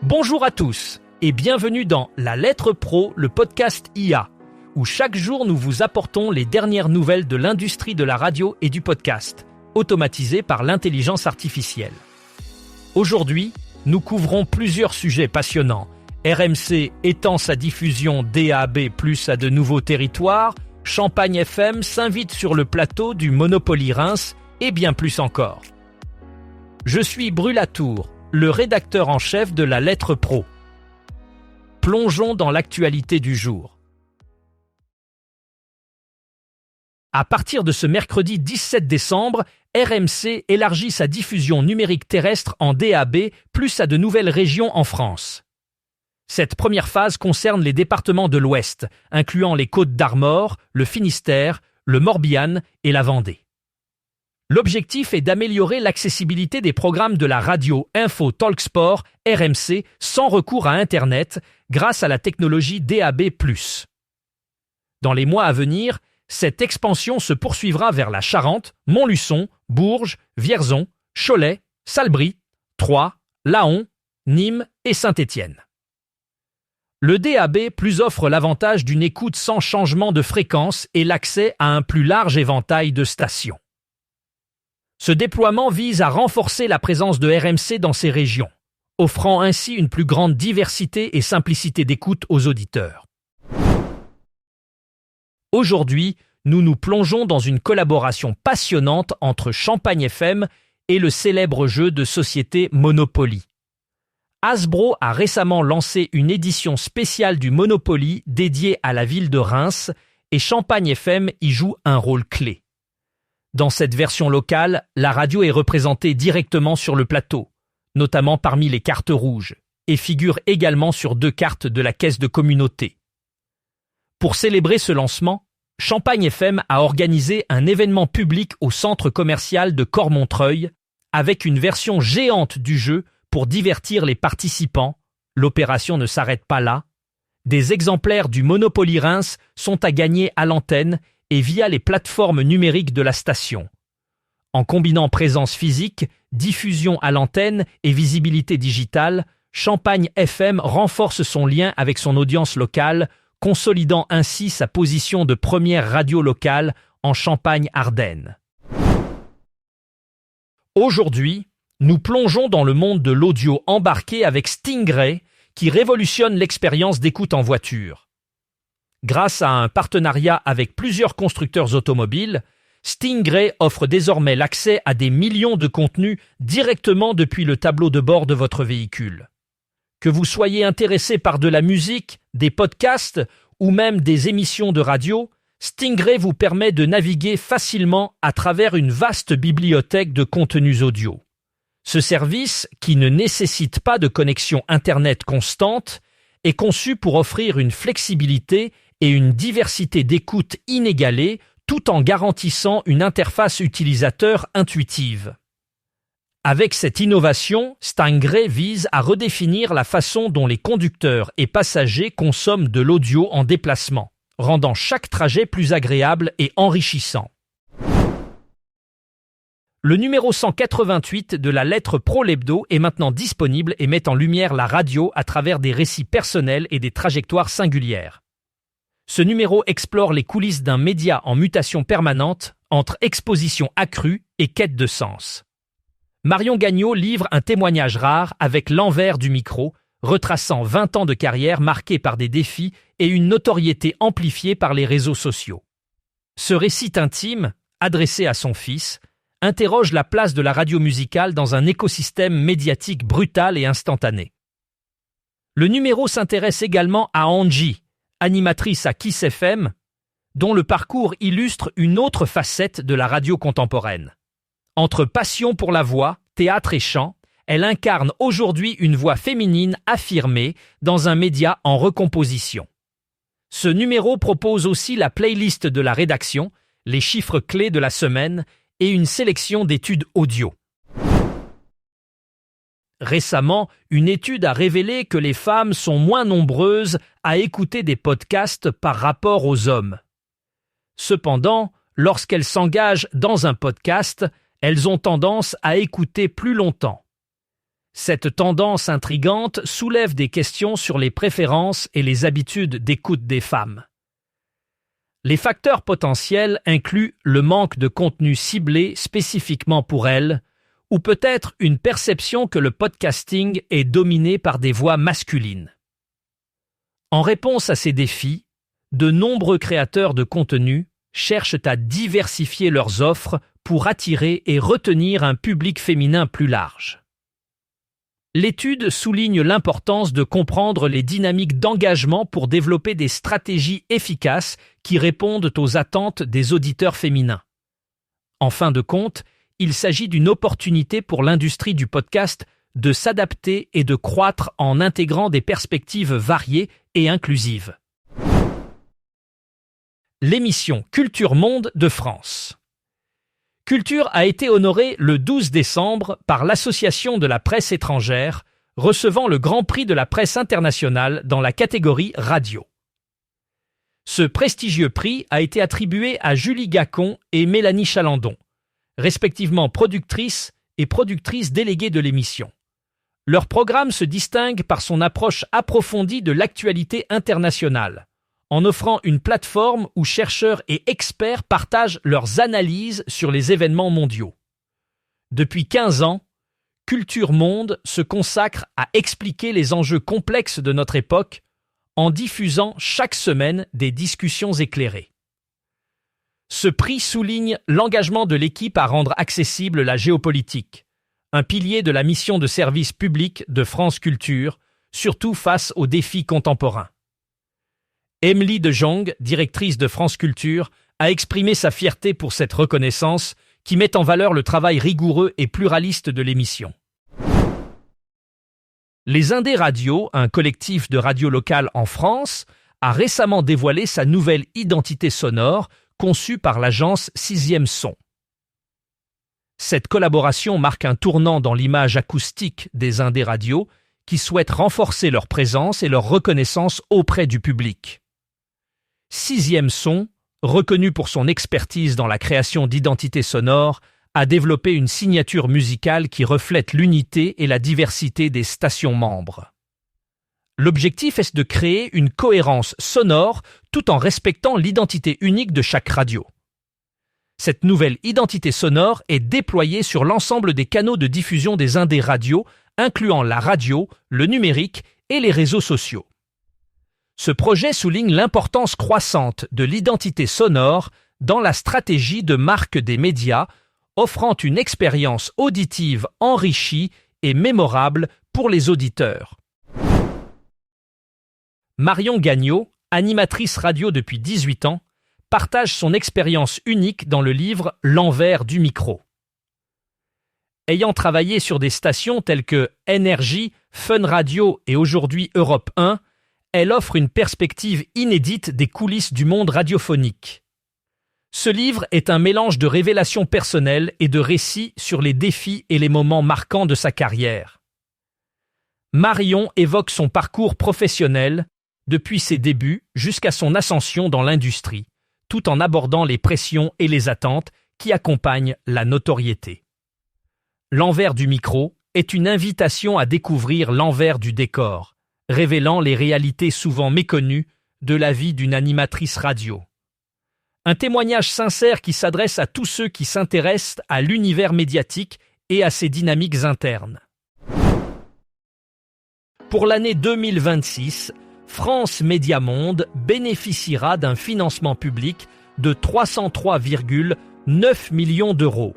Bonjour à tous et bienvenue dans La Lettre Pro, le podcast IA, où chaque jour nous vous apportons les dernières nouvelles de l'industrie de la radio et du podcast, automatisées par l'intelligence artificielle. Aujourd'hui, nous couvrons plusieurs sujets passionnants. RMC étend sa diffusion DAB+ à de nouveaux territoires, Champagne FM s'invite sur le plateau du Monopoly Reims et bien plus encore. Je suis Brulatour, le rédacteur en chef de La Lettre Pro. Plongeons dans l'actualité du jour. À partir de ce mercredi 17 décembre, RMC élargit sa diffusion numérique terrestre en DAB+ à de nouvelles régions en France. Cette première phase concerne les départements de l'Ouest, incluant les Côtes-d'Armor, le Finistère, le Morbihan et la Vendée. L'objectif est d'améliorer l'accessibilité des programmes de la radio Info Talk Sport RMC sans recours à Internet grâce à la technologie DAB+. Dans les mois à venir, cette expansion se poursuivra vers la Charente, Montluçon, Bourges, Vierzon, Cholet, Salbris, Troyes, Laon, Nîmes et Saint-Étienne. Le DAB+ offre l'avantage d'une écoute sans changement de fréquence et l'accès à un plus large éventail de stations. Ce déploiement vise à renforcer la présence de RMC dans ces régions, offrant ainsi une plus grande diversité et simplicité d'écoute aux auditeurs. Aujourd'hui, nous nous plongeons dans une collaboration passionnante entre Champagne FM et le célèbre jeu de société Monopoly. Hasbro a récemment lancé une édition spéciale du Monopoly dédiée à la ville de Reims et Champagne FM y joue un rôle clé. Dans cette version locale, la radio est représentée directement sur le plateau, notamment parmi les cartes rouges, et figure également sur 2 cartes de la caisse de communauté. Pour célébrer ce lancement, Champagne FM a organisé un événement public au centre commercial de Cormontreuil avec une version géante du jeu pour divertir les participants. L'opération ne s'arrête pas là. Des exemplaires du Monopoly Reims sont à gagner à l'antenne et via les plateformes numériques de la station. En combinant présence physique, diffusion à l'antenne et visibilité digitale, Champagne FM renforce son lien avec son audience locale, consolidant ainsi sa position de première radio locale en Champagne-Ardenne. Aujourd'hui, nous plongeons dans le monde de l'audio embarqué avec Stingray, qui révolutionne l'expérience d'écoute en voiture. Grâce à un partenariat avec plusieurs constructeurs automobiles, Stingray offre désormais l'accès à des millions de contenus directement depuis le tableau de bord de votre véhicule. Que vous soyez intéressé par de la musique, des podcasts ou même des émissions de radio, Stingray vous permet de naviguer facilement à travers une vaste bibliothèque de contenus audio. Ce service, qui ne nécessite pas de connexion Internet constante, est conçu pour offrir une flexibilité et une diversité d'écoute inégalée tout en garantissant une interface utilisateur intuitive. Avec cette innovation, Stingray vise à redéfinir la façon dont les conducteurs et passagers consomment de l'audio en déplacement, rendant chaque trajet plus agréable et enrichissant. Le numéro 188 de la Lettre Pro l'Hebdo est maintenant disponible et met en lumière la radio à travers des récits personnels et des trajectoires singulières. Ce numéro explore les coulisses d'un média en mutation permanente entre exposition accrue et quête de sens. Marion Gagnon livre un témoignage rare avec l'envers du micro, retraçant 20 ans de carrière marquée par des défis et une notoriété amplifiée par les réseaux sociaux. Ce récit intime, adressé à son fils, interroge la place de la radio musicale dans un écosystème médiatique brutal et instantané. Le numéro s'intéresse également à Angie, animatrice à Kiss FM, dont le parcours illustre une autre facette de la radio contemporaine. Entre passion pour la voix, théâtre et chant, elle incarne aujourd'hui une voix féminine affirmée dans un média en recomposition. Ce numéro propose aussi la playlist de la rédaction, les chiffres clés de la semaine et une sélection d'études audio. Récemment, une étude a révélé que les femmes sont moins nombreuses à écouter des podcasts par rapport aux hommes. Cependant, lorsqu'elles s'engagent dans un podcast, elles ont tendance à écouter plus longtemps. Cette tendance intrigante soulève des questions sur les préférences et les habitudes d'écoute des femmes. Les facteurs potentiels incluent le manque de contenu ciblé spécifiquement pour elles, ou peut-être une perception que le podcasting est dominé par des voix masculines. En réponse à ces défis, de nombreux créateurs de contenu cherchent à diversifier leurs offres pour attirer et retenir un public féminin plus large. L'étude souligne l'importance de comprendre les dynamiques d'engagement pour développer des stratégies efficaces qui répondent aux attentes des auditeurs féminins. En fin de compte, il s'agit d'une opportunité pour l'industrie du podcast de s'adapter et de croître en intégrant des perspectives variées et inclusives. L'émission Culture Monde de France. Culture a été honorée le 12 décembre par l'Association de la presse étrangère, recevant le Grand Prix de la presse internationale dans la catégorie radio. Ce prestigieux prix a été attribué à Julie Gacon et Mélanie Chalandon, respectivement productrices et productrices déléguées de l'émission. Leur programme se distingue par son approche approfondie de l'actualité internationale, en offrant une plateforme où chercheurs et experts partagent leurs analyses sur les événements mondiaux. Depuis 15 ans, Culture Monde se consacre à expliquer les enjeux complexes de notre époque en diffusant chaque semaine des discussions éclairées. Ce prix souligne l'engagement de l'équipe à rendre accessible la géopolitique, un pilier de la mission de service public de France Culture, surtout face aux défis contemporains. Emily de Jong, directrice de France Culture, a exprimé sa fierté pour cette reconnaissance qui met en valeur le travail rigoureux et pluraliste de l'émission. Les Indés Radio, un collectif de radio locales en France, a récemment dévoilé sa nouvelle identité sonore conçue par l'agence 6e Son. Cette collaboration marque un tournant dans l'image acoustique des Indés Radio qui souhaitent renforcer leur présence et leur reconnaissance auprès du public. 6e Son, reconnu pour son expertise dans la création d'identités sonores, a développé une signature musicale qui reflète l'unité et la diversité des stations membres. L'objectif est de créer une cohérence sonore tout en respectant l'identité unique de chaque radio. Cette nouvelle identité sonore est déployée sur l'ensemble des canaux de diffusion des Indés Radio, incluant la radio, le numérique et les réseaux sociaux. Ce projet souligne l'importance croissante de l'identité sonore dans la stratégie de marque des médias, offrant une expérience auditive enrichie et mémorable pour les auditeurs. Marion Gagnon, animatrice radio depuis 18 ans, partage son expérience unique dans le livre « L'envers du micro ». Ayant travaillé sur des stations telles que Énergie, Fun Radio et aujourd'hui Europe 1, elle offre une perspective inédite des coulisses du monde radiophonique. Ce livre est un mélange de révélations personnelles et de récits sur les défis et les moments marquants de sa carrière. Marion évoque son parcours professionnel, depuis ses débuts jusqu'à son ascension dans l'industrie, tout en abordant les pressions et les attentes qui accompagnent la notoriété. L'envers du micro est une invitation à découvrir l'envers du décor, révélant les réalités souvent méconnues de la vie d'une animatrice radio. Un témoignage sincère qui s'adresse à tous ceux qui s'intéressent à l'univers médiatique et à ses dynamiques internes. Pour l'année 2026, France Média Monde bénéficiera d'un financement public de 303,9 millions d'euros.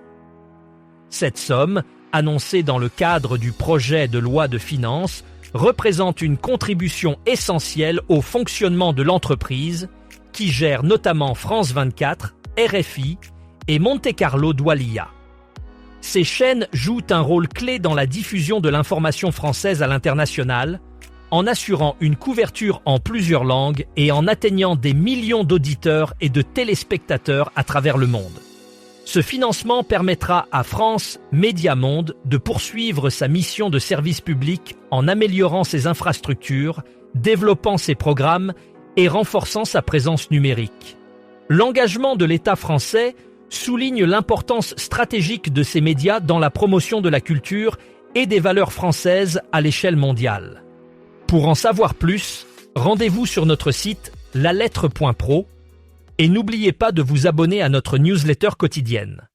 Cette somme, annoncée dans le cadre du projet de loi de finances, représente une contribution essentielle au fonctionnement de l'entreprise qui gère notamment France 24, RFI et Monte Carlo Doualiya. Ces chaînes jouent un rôle clé dans la diffusion de l'information française à l'international, en assurant une couverture en plusieurs langues et en atteignant des millions d'auditeurs et de téléspectateurs à travers le monde. Ce financement permettra à France Média Monde de poursuivre sa mission de service public en améliorant ses infrastructures, développant ses programmes et renforçant sa présence numérique. L'engagement de l'État français souligne l'importance stratégique de ces médias dans la promotion de la culture et des valeurs françaises à l'échelle mondiale. Pour en savoir plus, rendez-vous sur notre site lalettre.pro et n'oubliez pas de vous abonner à notre newsletter quotidienne.